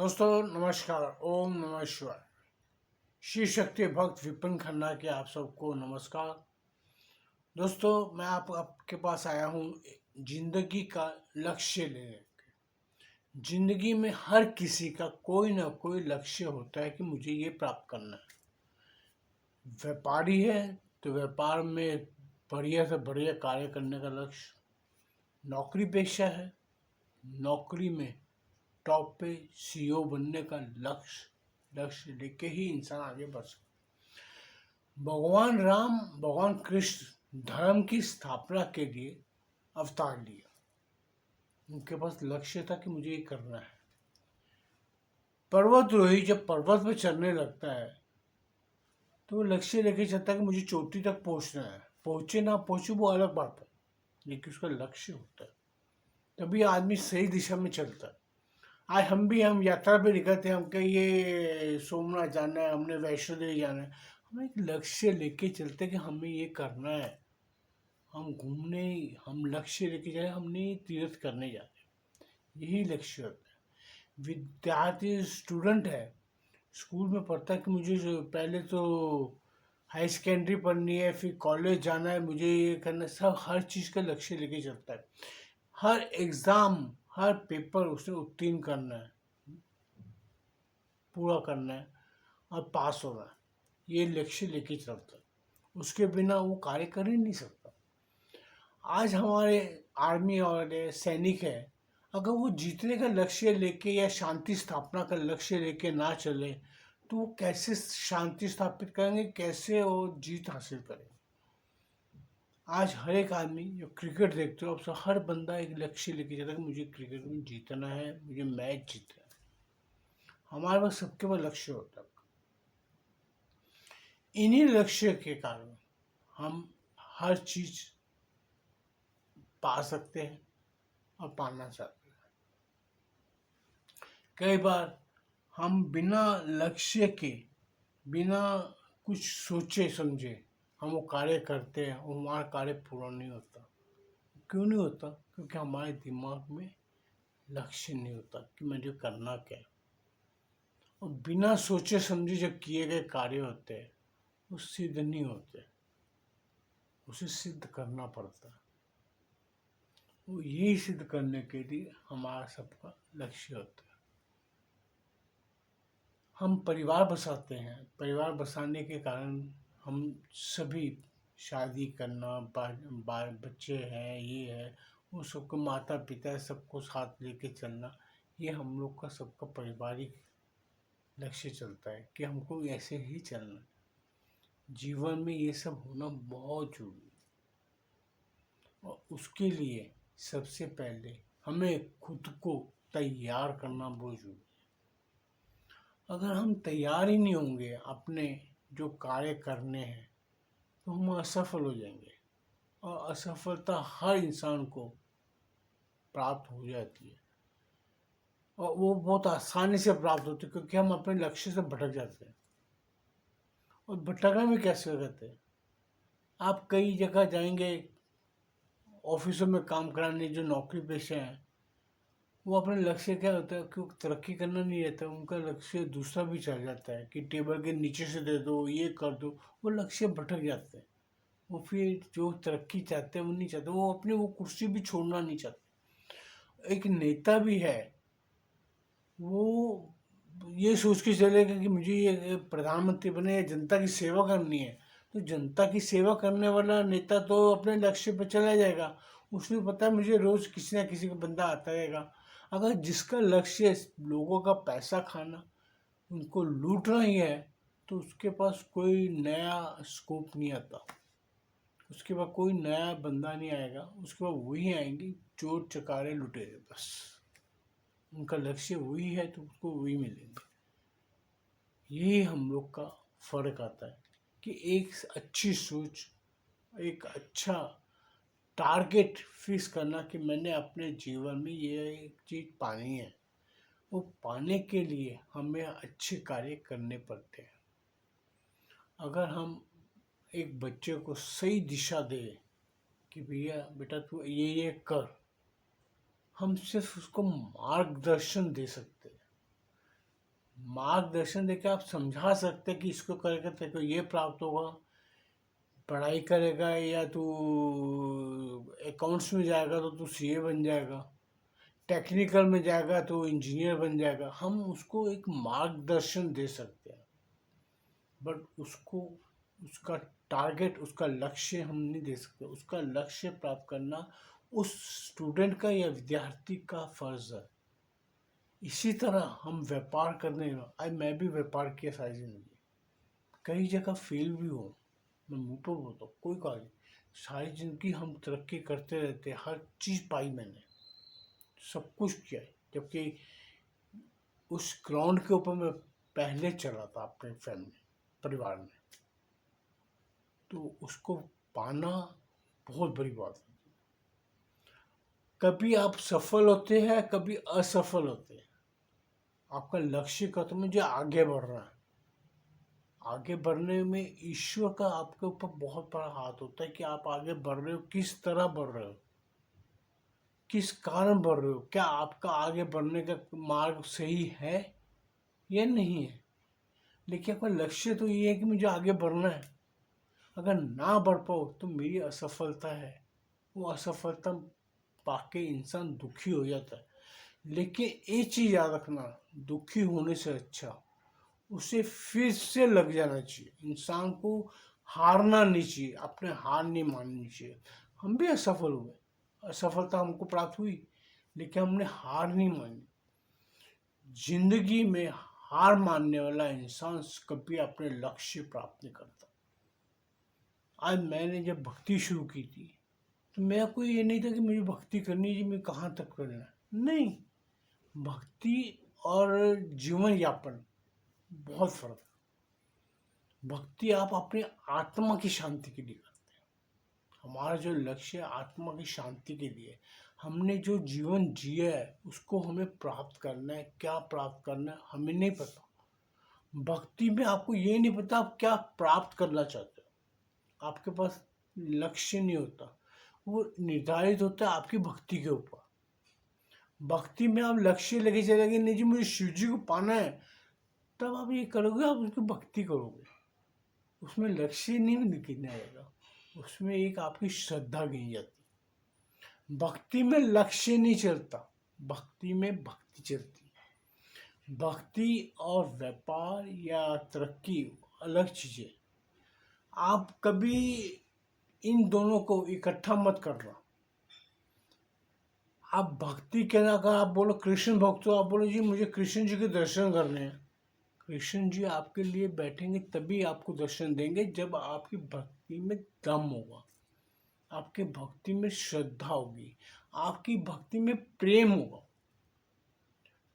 दोस्तों नमस्कार। ओम नमः शिवाय। शिव शक्ति भक्त विपिन खन्ना के आप सबको नमस्कार। दोस्तों मैं आपके पास आया हूँ जिंदगी का लक्ष्य लेने के। जिंदगी में हर किसी का कोई ना कोई लक्ष्य होता है कि मुझे ये प्राप्त करना है। व्यापारी है तो व्यापार में बढ़िया से बढ़िया कार्य करने का लक्ष्य। नौकरी पेशा है, नौकरी में टॉप पे सीईओ बनने का लक्ष्य लेके ही इंसान आगे बढ़ सकता। भगवान राम, भगवान कृष्ण धर्म की स्थापना के लिए अवतार लिया। उनके पास लक्ष्य था कि मुझे ये करना है। पर्वतरोही जब पर्वत पे चढ़ने लगता है तो वो लक्ष्य लेके चलता है कि मुझे चोटी तक पहुंचना है। पहुंचे ना पहुंचे वो अलग बात है, लेकिन उसका लक्ष्य होता है, तभी आदमी सही दिशा में चलता है। आज हम यात्रा पे निकलते हैं, हम कहीं ये सोमनाथ जाना है, हमने वैष्णो देवी जाना है। हम एक लक्ष्य लेके चलते हैं कि हमें ये करना है। हम लक्ष्य लेके जाए, हमने तीर्थ करने जाते हैं, यही लक्ष्य होता है। विद्यार्थी स्टूडेंट है, स्कूल में पढ़ता है कि मुझे पहले तो हाई सेकेंडरी पढ़नी है, फिर कॉलेज जाना है, मुझे ये करना है। सब हर चीज़ का लक्ष्य लेके चलता है। हर एग्ज़ाम, हर पेपर उसे उत्तीर्ण करना है, पूरा करना है और पास होना है, ये लक्ष्य लेके चलता है। उसके बिना वो कार्य कर ही नहीं सकता। आज हमारे आर्मी और सैनिक है, अगर वो जीतने का लक्ष्य लेके या शांति स्थापना का लक्ष्य लेके ना चले तो वो कैसे शांति स्थापित करेंगे, कैसे वो जीत हासिल करेंगे। आज हर एक आदमी जो क्रिकेट देखते हो, अब से हर बंदा एक लक्ष्य लेके जाता है कि मुझे क्रिकेट में जीतना है, मुझे मैच जीतना है। हमारे पास सबके पास लक्ष्य होता है। इन्हीं लक्ष्य के कारण हम हर चीज पा सकते हैं और पाना चाहते हैं। कई बार हम बिना लक्ष्य के, बिना कुछ सोचे समझे हम वो कार्य करते हैं और हमारा कार्य पूरा नहीं होता। क्यों नहीं होता? क्योंकि हमारे दिमाग में लक्ष्य नहीं होता कि मुझे करना क्या है। और बिना सोचे समझे जब किए गए कार्य होते हैं वो सिद्ध नहीं होते, उसे सिद्ध करना पड़ता है। वो यही सिद्ध करने के लिए हमारा सबका लक्ष्य होता है। हम परिवार बसाते हैं, परिवार बसाने के कारण हम सभी शादी करना, बच्चे हैं, ये है वो सबको, माता पिता सबको साथ लेके चलना, ये हम लोग का सबका पारिवारिक लक्ष्य चलता है कि हमको ऐसे ही चलना है। जीवन में ये सब होना बहुत जरूरी है और उसके लिए सबसे पहले हमें खुद को तैयार करना बहुत जरूरी है। अगर हम तैयार ही नहीं होंगे अपने जो कार्य करने हैं तो हम असफल हो जाएंगे। और असफलता हर इंसान को प्राप्त हो जाती है और वो बहुत आसानी से प्राप्त होती है, क्योंकि हम अपने लक्ष्य से भटक जाते हैं। और भटकना भी कैसे करते हैं? आप कई जगह जाएंगे, ऑफिसों में काम कराने जो नौकरी पेशे हैं, वो अपने लक्ष्य क्या होता है कि तरक्की करना नहीं रहता, उनका लक्ष्य दूसरा भी चल जाता है कि टेबल के नीचे से दे दो, ये कर दो। वो लक्ष्य भटक जाते हैं। वो फिर जो तरक्की चाहते हैं वो नहीं चाहते, वो अपनी वो कुर्सी भी छोड़ना नहीं चाहते। एक नेता भी है, वो ये सोच के चलेगा कि मुझे ये प्रधानमंत्री बने या जनता की सेवा करनी है, तो जनता की सेवा करने वाला नेता तो अपने लक्ष्य पर चला जाएगा। उसने पता है मुझे रोज किसी ना किसी का बंदा आता रहेगा। अगर जिसका लक्ष्य लोगों का पैसा खाना, उनको लूटना ही है, तो उसके पास कोई नया स्कोप नहीं आता, उसके बाद कोई नया बंदा नहीं आएगा। उसके बाद वही आएंगे चोर चकारे लुटेरे, बस उनका लक्ष्य वही है तो उसको वही मिलेंगे। यही हम लोग का फर्क आता है कि एक अच्छी सोच, एक अच्छा टारगेट फिक्स करना कि मैंने अपने जीवन में ये एक चीज़ पानी है। वो पाने के लिए हमें अच्छे कार्य करने पड़ते हैं। अगर हम एक बच्चे को सही दिशा दें कि भैया बेटा तू ये कर, हम सिर्फ उसको मार्गदर्शन दे सकते हैं। मार्गदर्शन देके आप समझा सकते कि इसको करेगा तेरे को ये प्राप्त होगा। पढ़ाई करेगा या तू अकाउंट्स में जाएगा तो तू सीए बन जाएगा, टेक्निकल में जाएगा तो इंजीनियर बन जाएगा। हम उसको एक मार्गदर्शन दे सकते हैं, बट उसको उसका टारगेट, उसका लक्ष्य हम नहीं दे सकते। उसका लक्ष्य प्राप्त करना उस स्टूडेंट का या विद्यार्थी का फर्ज है। इसी तरह हम व्यापार करने, आज मैं भी व्यापार किया सारी जिंदगी, कई जगह फेल भी हो, मैं मुँह पर बोलता हूँ, कोई कारण नहीं। सारी जिंदगी हम तरक्की करते रहते, हर चीज़ पाई मैंने, सब कुछ किया है, जबकि उस ग्राउंड के ऊपर मैं पहले चला था अपने फैमिली परिवार में। तो उसको पाना बहुत बड़ी बात है। कभी आप सफल होते हैं, कभी असफल होते हैं। आपका लक्ष्य का तो मुझे आगे बढ़ना है। आगे बढ़ने में ईश्वर का आपके ऊपर बहुत बड़ा हाथ होता है कि आप आगे बढ़ रहे हो, किस तरह बढ़ रहे हो, किस कारण बढ़ रहे हो, क्या आपका आगे बढ़ने का मार्ग सही है या नहीं है। लेकिन आपका लक्ष्य तो ये है कि मुझे आगे बढ़ना है। अगर ना बढ़ पाओ तो मेरी असफलता है, वो असफलता पाके इंसान दुखी हो जाता है। लेकिन एक चीज़ याद रखना, दुखी होने से अच्छा उसे फिर से लग जाना चाहिए। इंसान को हारना नहीं चाहिए, अपने हार नहीं माननी चाहिए। हम भी असफल हुए, असफलता हमको प्राप्त हुई, लेकिन हमने हार नहीं मानी। जिंदगी में हार मानने वाला इंसान कभी अपने लक्ष्य प्राप्त नहीं करता। आज मैंने जब भक्ति शुरू की थी तो मेरा कोई ये नहीं था कि मुझे भक्ति करनी है, मैं कहाँ तक करना है, नहीं। भक्ति और जीवन यापन बहुत फर्क है। भक्ति आप अपनी आत्मा की शांति के लिए करते हैं। हमारा जो लक्ष्य है आत्मा की शांति के लिए, हमने जो जीवन जिया है उसको हमें प्राप्त करना है। क्या प्राप्त करना है हमें नहीं पता। भक्ति में आपको ये नहीं पता आप क्या प्राप्त करना चाहते हो, आपके पास लक्ष्य नहीं होता, वो निर्धारित होता है आपकी भक्ति के ऊपर। भक्ति में आप लक्ष्य लेके चलेंगे, नहीं जी मुझे शिव जी को पाना है, तब आप ये करोगे, आप उसकी भक्ति करोगे, उसमें लक्ष्य नहीं गिना जाएगा, उसमें एक आपकी श्रद्धा गिनी जाती। भक्ति में लक्ष्य नहीं चलता, भक्ति में भक्ति चलती है। भक्ति और व्यापार या तरक्की अलग चीजें। आप कभी इन दोनों को इकट्ठा मत करना। आप भक्ति के ना, अगर आप बोलो कृष्ण भक्त हो, आप बोलो जी मुझे कृष्ण जी के दर्शन करने हैं, कृष्ण जी आपके लिए बैठेंगे तभी आपको दर्शन देंगे जब आपकी भक्ति में दम होगा, आपके भक्ति में श्रद्धा होगी, आपकी भक्ति में प्रेम होगा।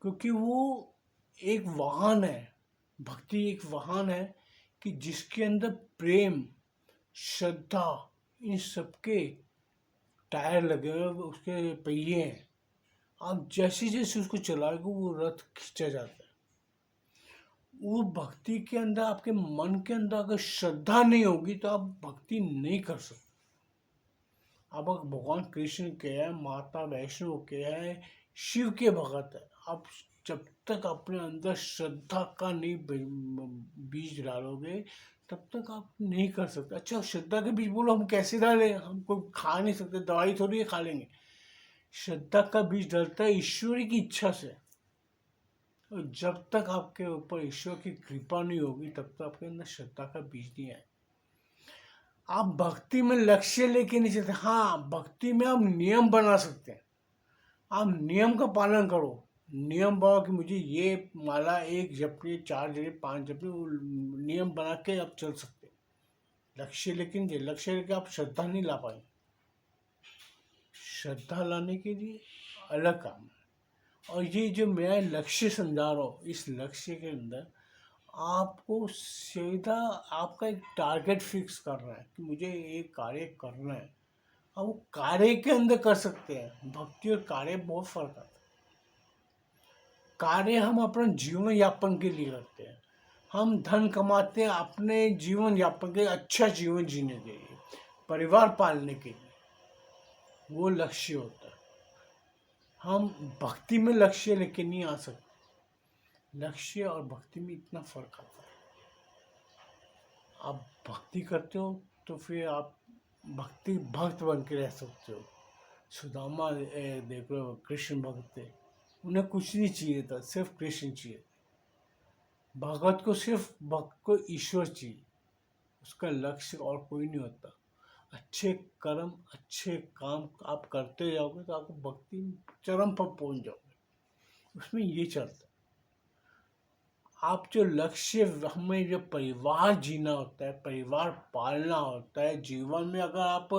क्योंकि वो एक वाहन है, भक्ति एक वाहन है कि जिसके अंदर प्रेम, श्रद्धा, इन सबके टायर लगे हुए, उसके पहिए हैं। आप जैसे जैसे उसको चलाओगे वो रथ खींचा जाता है। वो भक्ति के अंदर, आपके मन के अंदर अगर श्रद्धा नहीं होगी तो आप भक्ति नहीं कर सकते। आप अगर भगवान कृष्ण के हैं, माता वैष्णो के हैं, शिव के भगत है, आप जब तक अपने अंदर श्रद्धा का नहीं बीज डालोगे तब तक आप नहीं कर सकते। अच्छा श्रद्धा के बीज बोलो हम कैसे डालें, हम कोई खा नहीं सकते, दवाई थोड़ी खा लेंगे। श्रद्धा का बीज डलता है ईश्वर की इच्छा से, और जब तक आपके ऊपर ईश्वर की कृपा नहीं होगी तब तक आपके अंदर श्रद्धा का बीज नहीं आए। आप भक्ति में लक्ष्य लेके नहीं चलते। हाँ, भक्ति में आप नियम बना सकते हैं, आप नियम का पालन करो। नियम बनाओ कि मुझे ये माला 1 जपनी, 4 जपनी, 5 जपनी, नियम बना के आप चल सकते हैं। लक्ष्य लेकिन ये लक्ष्य लेके आप श्रद्धा नहीं ला पाएंगे। श्रद्धा लाने के लिए अलग काम है। और ये जो मैं लक्ष्य समझा रहा हूँ, इस लक्ष्य के अंदर आपको सीधा आपका एक टारगेट फिक्स करना है कि मुझे एक कार्य करना है। अब वो कार्य के अंदर कर सकते हैं। भक्ति और कार्य बहुत फर्क आता है। कार्य हम अपना जीवन यापन के लिए करते हैं, हम धन कमाते हैं अपने जीवन यापन के, अच्छा जीवन जीने के लिए, परिवार पालने के लिए, वो लक्ष्य होता है। हम भक्ति में लक्ष्य लेके नहीं आ सकते। लक्ष्य और भक्ति में इतना फर्क आता है। आप भक्ति करते हो तो फिर आप भक्ति भक्त बन के रह सकते हो। सुदामा देखो, कृष्ण भक्त थे, उन्हें कुछ नहीं चाहिए था, सिर्फ कृष्ण चाहिए। भगत को सिर्फ भक्त को ईश्वर चाहिए, उसका लक्ष्य और कोई नहीं होता। अच्छे कर्म अच्छे काम आप करते जाओगे तो आपको भक्ति चरम पर पहुंच जाओगे। उसमें ये चलता है, आप जो लक्ष्य, हमें जो परिवार जीना होता है, परिवार पालना होता है जीवन में, अगर आप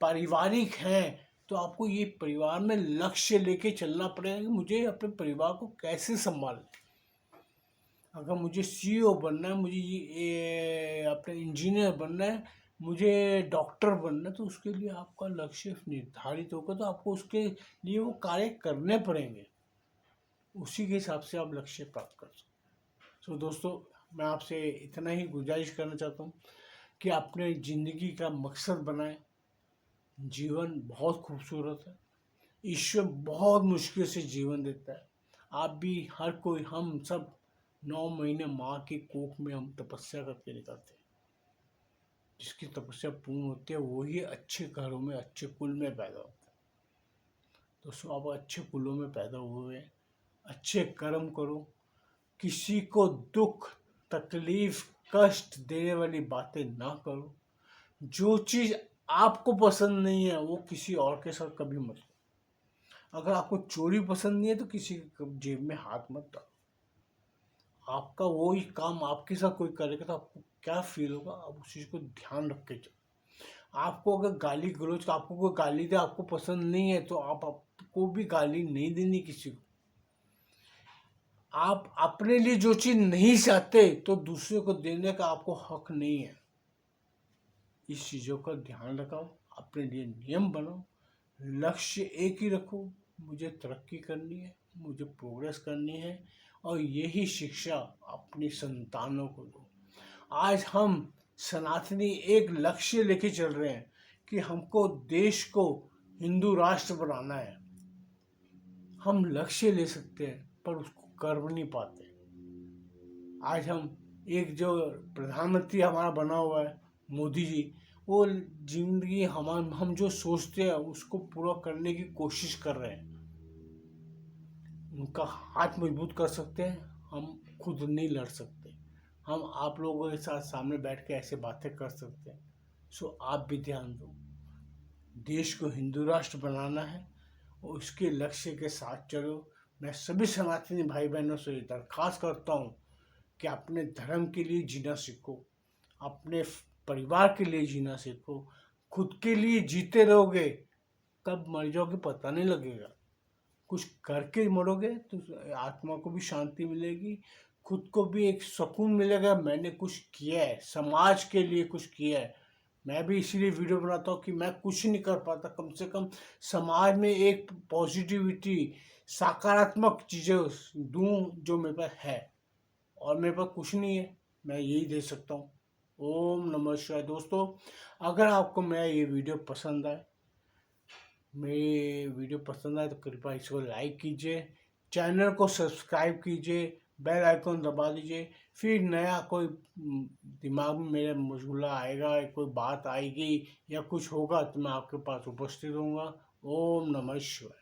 पारिवारिक हैं तो आपको ये परिवार में लक्ष्य लेके चलना पड़ेगा कि मुझे अपने परिवार को कैसे संभालना। अगर मुझे सीईओ बनना है, मुझे ये अपने इंजीनियर बनना है, मुझे डॉक्टर बनना है, तो उसके लिए आपका लक्ष्य निर्धारित होगा, तो आपको उसके लिए वो कार्य करने पड़ेंगे। उसी के हिसाब से आप लक्ष्य प्राप्त कर सकते। तो दोस्तों, मैं आपसे इतना ही गुजारिश करना चाहता हूँ कि अपने ज़िंदगी का मकसद बनाएं। जीवन बहुत खूबसूरत है, ईश्वर बहुत मुश्किल से जीवन देता है। आप भी, हर कोई, हम सब 9 महीने माँ के कोख में हम तपस्या करके निकलते हैं। जिसकी तपस्या पूर्ण होती है वही अच्छे घरों में, अच्छे कुल में पैदा होता है। दोस्तों, आप अच्छे कुलों में पैदा हुए, अच्छे कर्म करो, किसी को दुख तकलीफ कष्ट देने वाली बातें ना करो। जो चीज़ आपको पसंद नहीं है वो किसी और के साथ कभी मत करो। अगर आपको चोरी पसंद नहीं है तो किसी के जेब में हाथ मत डालो। आपका वही काम आपके साथ कोई करेगा तो आपको क्या फील होगा, आप उस चीज़ को ध्यान रख के चलो। आपको अगर गाली गलौज, आपको कोई गाली दे, आपको पसंद नहीं है तो आपको भी गाली नहीं देनी किसी को। आप अपने लिए जो चीज़ नहीं चाहते तो दूसरे को देने का आपको हक नहीं है। इस चीज़ों का ध्यान रखो, अपने लिए नियम बनाओ, लक्ष्य एक ही रखो, मुझे तरक्की करनी है, मुझे प्रोग्रेस करनी है, और यही शिक्षा अपनी संतानों को दो। आज हम सनातनी एक लक्ष्य लेके चल रहे हैं कि हमको देश को हिंदू राष्ट्र बनाना है। हम लक्ष्य ले सकते हैं पर उसको कर नहीं पाते। आज हम, एक जो प्रधानमंत्री हमारा बना हुआ है मोदी जी, वो जिंदगी हम जो सोचते हैं उसको पूरा करने की कोशिश कर रहे हैं। उनका हाथ मजबूत कर सकते हैं, हम खुद नहीं लड़ सकते। हम आप लोगों के साथ सामने बैठ के ऐसे बातें कर सकते हैं। सो आप भी ध्यान दो, देश को हिंदू राष्ट्र बनाना है और उसके लक्ष्य के साथ चलो। मैं सभी सनातनी भाई बहनों से दरख्वास्त करता हूँ कि अपने धर्म के लिए जीना सीखो, अपने परिवार के लिए जीना सीखो। खुद के लिए जीते रहोगे, कब मर जाओगे पता नहीं लगेगा। कुछ करके मरोगे तो आत्मा को भी शांति मिलेगी, खुद को भी एक सुकून मिलेगा, मैंने कुछ किया है, समाज के लिए कुछ किया है। मैं भी इसीलिए वीडियो बनाता हूँ कि मैं कुछ नहीं कर पाता, कम से कम समाज में एक पॉजिटिविटी, सकारात्मक चीज़ें दूँ जो मेरे पास है, और मेरे पास कुछ नहीं है, मैं यही दे सकता हूँ। ओम नमः शिवाय। दोस्तों, अगर आपको मेरा ये वीडियो पसंद आए, तो कृपया इसको लाइक कीजिए, चैनल को सब्सक्राइब कीजिए, बेल आइकन दबा दीजिए। फिर नया कोई दिमाग में मेरे मशगूला आएगा, कोई बात आएगी या कुछ होगा तो मैं आपके पास उपस्थित होऊंगा। ओम नमः शिवाय।